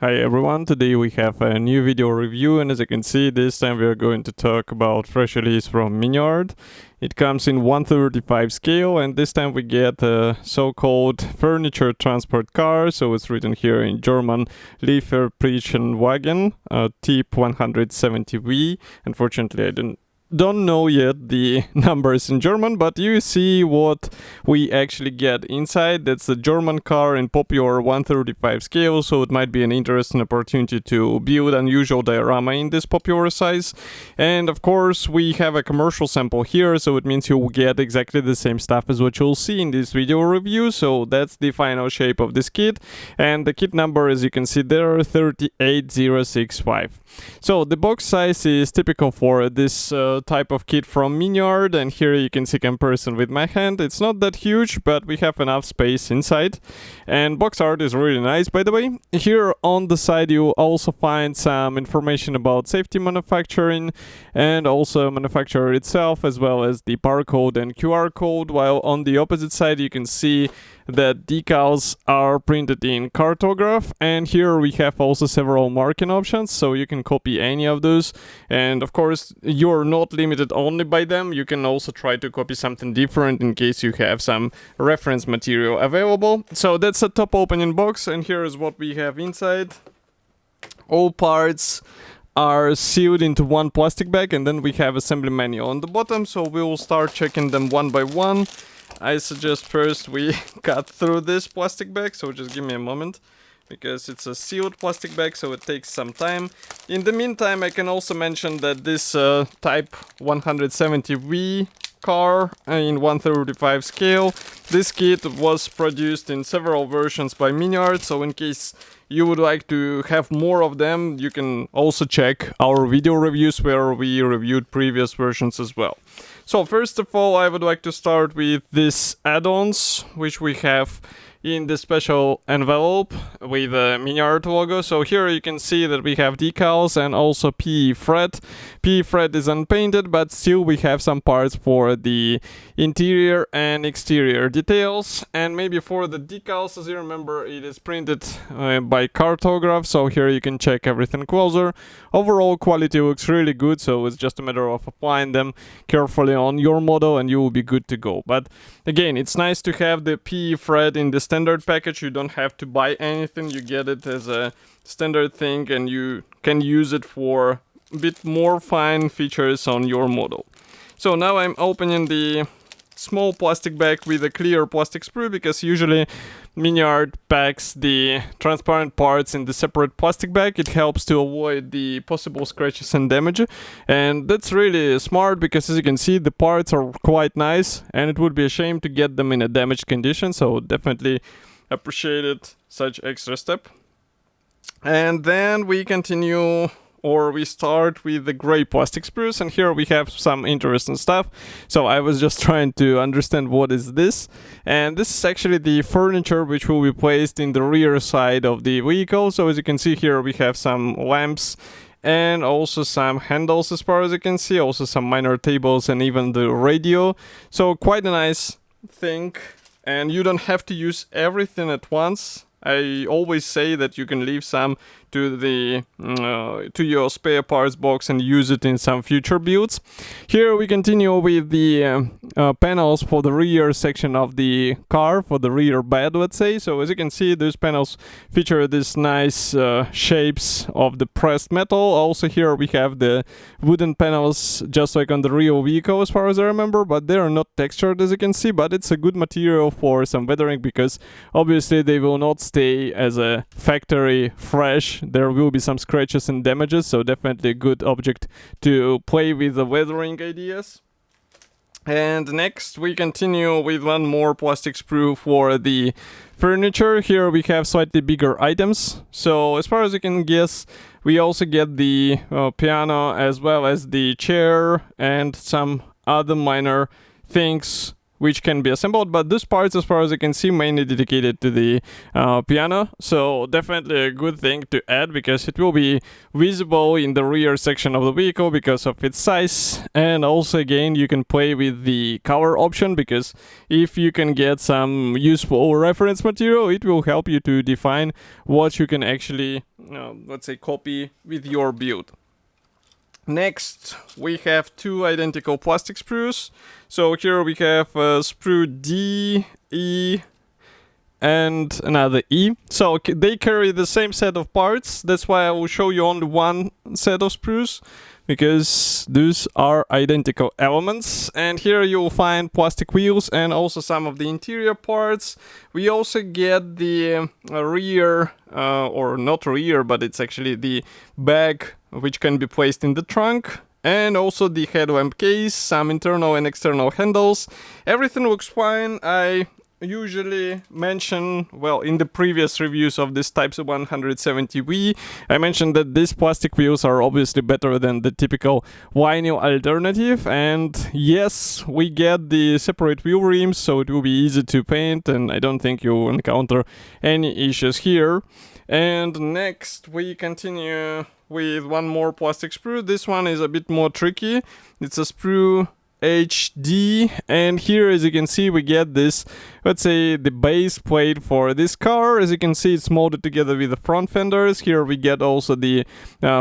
Hi everyone, today we have a new video review, and as you can see, this time we are going to talk about fresh release from Miniart. It comes in 1/35 scale, and this time we get a so-called furniture transport car. So it's written here in German, Liefer Pritschenwagen, type 170V. Unfortunately, I don't know yet the numbers in German, but you see what we actually get inside. That's a German car in popular 1/35 scale, so it might be an interesting opportunity to build unusual diorama in this popular size. And of course we have a commercial sample here, so it means you'll get exactly the same stuff as what you'll see in this video review. So that's the final shape of this kit, and the kit number, as you can see there, 38065. So the box size is typical for this type of kit from Miniart, and here you can see comparison with my hand. It's not that huge, but we have enough space inside, and box art is really nice, by the way. Here on the side you also find some information about safety manufacturing and also manufacturer itself, as well as the barcode and QR code, while on the opposite side you can see that decals are printed in cartograph, and here we have also several marking options, so you can copy any of those. And of course you're not limited only by them, you can also try to copy something different in case you have some reference material available. So that's a top opening box, and here is what we have inside. All parts are sealed into one plastic bag, and then we have assembly manual on the bottom, so we will start checking them one by one. I suggest first we cut through this plastic bag, so just give me a moment, because it's a sealed plastic bag, so it takes some time. In the meantime, I can also mention that this type 170V car in 1/35 scale, this kit was produced in several versions by Miniart, so in case you would like to have more of them, you can also check our video reviews where we reviewed previous versions as well. So first of all, I would like to start with these add-ons, which we have in the special envelope with the Miniart logo. So here you can see that we have decals and also PE fret. PE fret is unpainted, but still we have some parts for the interior and exterior details. And maybe for the decals, as you remember, it is printed by cartograph, so here you can check everything closer. Overall quality looks really good, so it's just a matter of applying them carefully on your model and you will be good to go. But again, it's nice to have the PE fret in the standard package. You don't have to buy anything, you get it as a standard thing, and you can use it for a bit more fine features on your model. So now I'm opening the small plastic bag with a clear plastic sprue, because usually Miniart packs the transparent parts in the separate plastic bag. It helps to avoid the possible scratches and damage, and that's really smart, because as you can see, the parts are quite nice and it would be a shame to get them in a damaged condition, so definitely appreciated such extra step. And then we continue, or we start with the gray plastic sprues, and here we have some interesting stuff. So I was just trying to understand what is this, and this is actually the furniture which will be placed in the rear side of the vehicle. So as you can see here, we have some lamps and also some handles, as far as you can see, also some minor tables and even the radio. So quite a nice thing, and you don't have to use everything at once. I always say that you can leave some to the to your spare parts box and use it in some future builds. Here we continue with the panels for the rear section of the car, for the rear bed, let's say. So as you can see, those panels feature these nice shapes of the pressed metal. Also here we have the wooden panels, just like on the real vehicle, as far as I remember, but they are not textured, as you can see, but it's a good material for some weathering, because obviously they will not stay as a factory fresh. There will be some scratches and damages, so definitely a good object to play with the weathering ideas. And next we continue with one more plastic sprue for the furniture. Here we have slightly bigger items, so as far as you can guess, we also get the piano as well as the chair and some other minor things which can be assembled, but this part, as far as I can see, mainly dedicated to the piano. So definitely a good thing to add, because it will be visible in the rear section of the vehicle because of its size. And also again, you can play with the color option, because if you can get some useful reference material, it will help you to define what you can actually let's say, copy with your build. Next, we have two identical plastic sprues. So here we have sprue D, E, and another E. So they carry the same set of parts. That's why I will show you only one set of sprues, because these are identical elements. And here you will find plastic wheels and also some of the interior parts. We also get the rear, or not rear, but it's actually the bag which can be placed in the trunk, and also the headlamp case, some internal and external handles. Everything looks fine. I usually mention, well, in the previous reviews of this Type 170V, I mentioned that these plastic wheels are obviously better than the typical vinyl alternative, and yes, we get the separate wheel rims, so it will be easy to paint, and I don't think you'll encounter any issues here. And next we continue with one more plastic sprue. This one is a bit more tricky. It's a sprue HD, and here, as you can see, we get this, let's say, the base plate for this car. As you can see, it's molded together with the front fenders. Here we get also the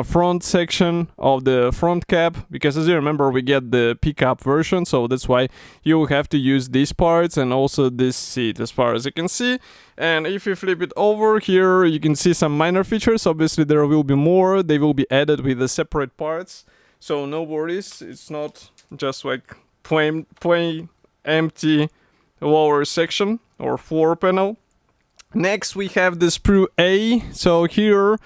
front section of the front cap, because as you remember, we get the pickup version, so that's why you have to use these parts and also this seat, as far as you can see. And if you flip it over here, you can see some minor features. Obviously there will be more. They will be added with the separate parts, so no worries. It's not just like plain empty lower section or floor panel. Next we have the sprue A. So here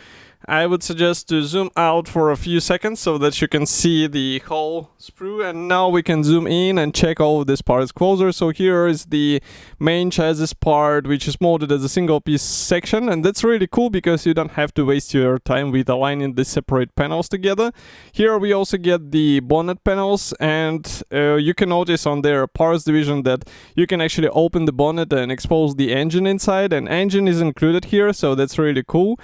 I would suggest to zoom out for a few seconds so that you can see the whole sprue, and now we can zoom in and check all of these parts closer. So here is the main chassis part, which is molded as a single piece section, and that's really cool because you don't have to waste your time with aligning the separate panels together. Here we also get the bonnet panels, and you can notice on their parts division that you can actually open the bonnet and expose the engine inside, and engine is included here, so that's really cool.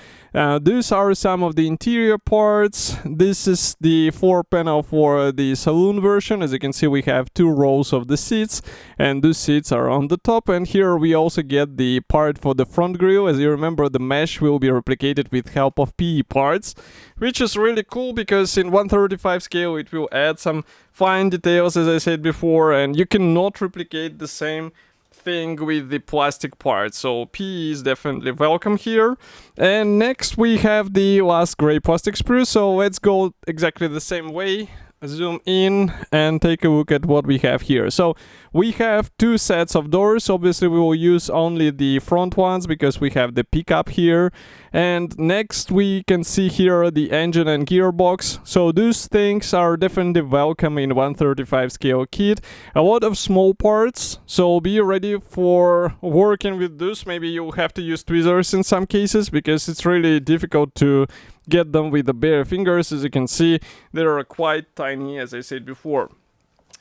These are some of the interior parts. This is the floor panel for the saloon version. As you can see, we have two rows of the seats, and those seats are on the top. And here we also get the part for the front grille. As you remember, the mesh will be replicated with help of PE parts, which is really cool because in 1/35 scale it will add some fine details, as I said before, and you cannot replicate the same thing with the plastic parts, so PE is definitely welcome here. And next we have the last gray plastic sprue, so let's go exactly the same way. Zoom in and take a look at what we have here. So we have two sets of doors. Obviously we will use only the front ones because we have the pickup here. And next we can see here the engine and gearbox. So those things are definitely welcome in 1/35 scale kit. A lot of small parts, so be ready for working with those. Maybe you'll have to use tweezers in some cases because it's really difficult to get them with the bare fingers. As you can see, they are quite tiny, as I said before.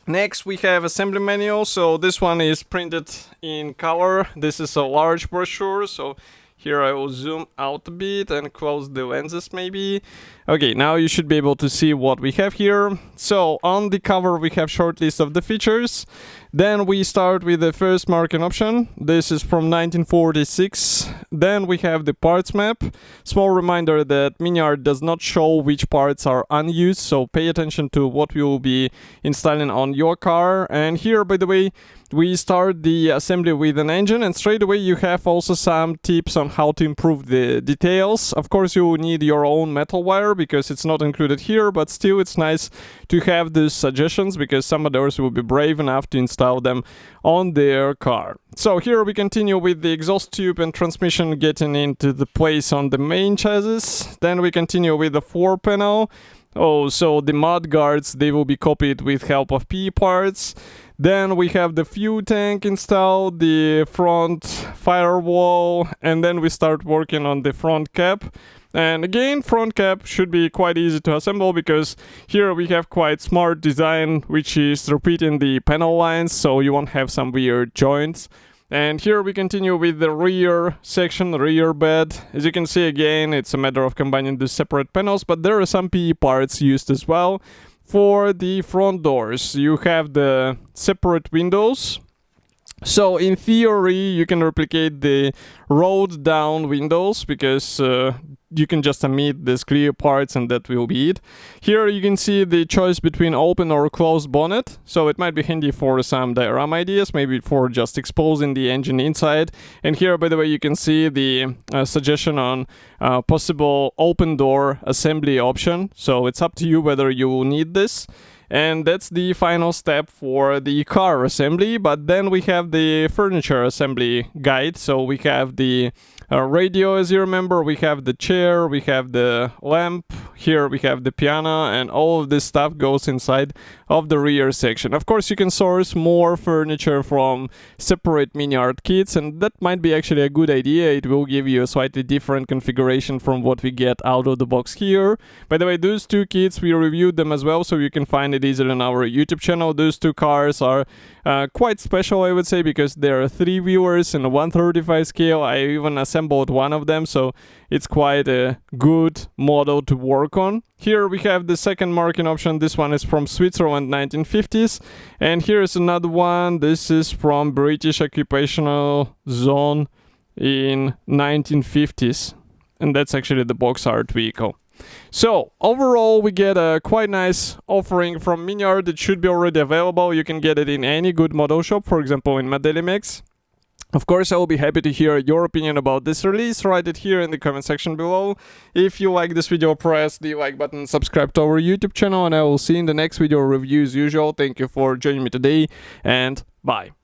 Next we have assembly manual. So this one is printed in color. This is a large brochure, so here I will zoom out a bit and close the lenses maybe. Okay, now you should be able to see what we have here. So on the cover we have short list of the features. Then we start with the first marking option. This is from 1946. Then we have the parts map. Small reminder that Miniart does not show which parts are unused, so pay attention to what we will be installing on your car. And here, by the way, we start the assembly with an engine, and straight away you have also some tips on how to improve the details. Of course you will need your own metal wire because it's not included here, but still it's nice to have these suggestions because some others will be brave enough to install them on their car. So here we continue with the exhaust tube and transmission getting into the place on the main chassis. Then we continue with the floor panel. Oh, so the mud guards, they will be copied with help of PE parts. Then we have the fuel tank installed, the front firewall, and then we start working on the front cap. And again, front cap should be quite easy to assemble because here we have quite smart design, which is repeating the panel lines, so you won't have some weird joints. And here we continue with the rear section, rear bed. As you can see, again, it's a matter of combining the separate panels, but there are some PE parts used as well. For the front doors, you have the separate windows. So in theory, you can replicate the rolled down windows because you can just omit these clear parts and that will be it. Here you can see the choice between open or closed bonnet, so it might be handy for some diorama ideas, maybe for just exposing the engine inside. And here, by the way, you can see the suggestion on possible open door assembly option, so it's up to you whether you will need this. And that's the final step for the car assembly. But then we have the furniture assembly guide. So we have the radio, as you remember, we have the chair, we have the lamp, here we have the piano, and all of this stuff goes inside of the rear section. Of course, you can source more furniture from separate Miniart kits, and that might be actually a good idea. It will give you a slightly different configuration from what we get out of the box here. By the way, those two kits, we reviewed them as well, so you can find it easily on our YouTube channel. Those two cars are quite special, I would say, because there are 3 viewers in a 1/35 scale. I even assembled one of them, so it's quite a good model to work on. Here we have the second marking option. This one is from Switzerland 1950s, and here's another one. This is from British occupational zone in 1950s, and that's actually the box art vehicle. So overall, we get a quite nice offering from Miniart. It should be already available. You can get it in any good model shop, for example in Madelimex. Of course, I will be happy to hear your opinion about this release. Write it here in the comment section below. If you like this video, press the like button, subscribe to our YouTube channel, and I will see you in the next video review as usual. Thank you for joining me today, and bye.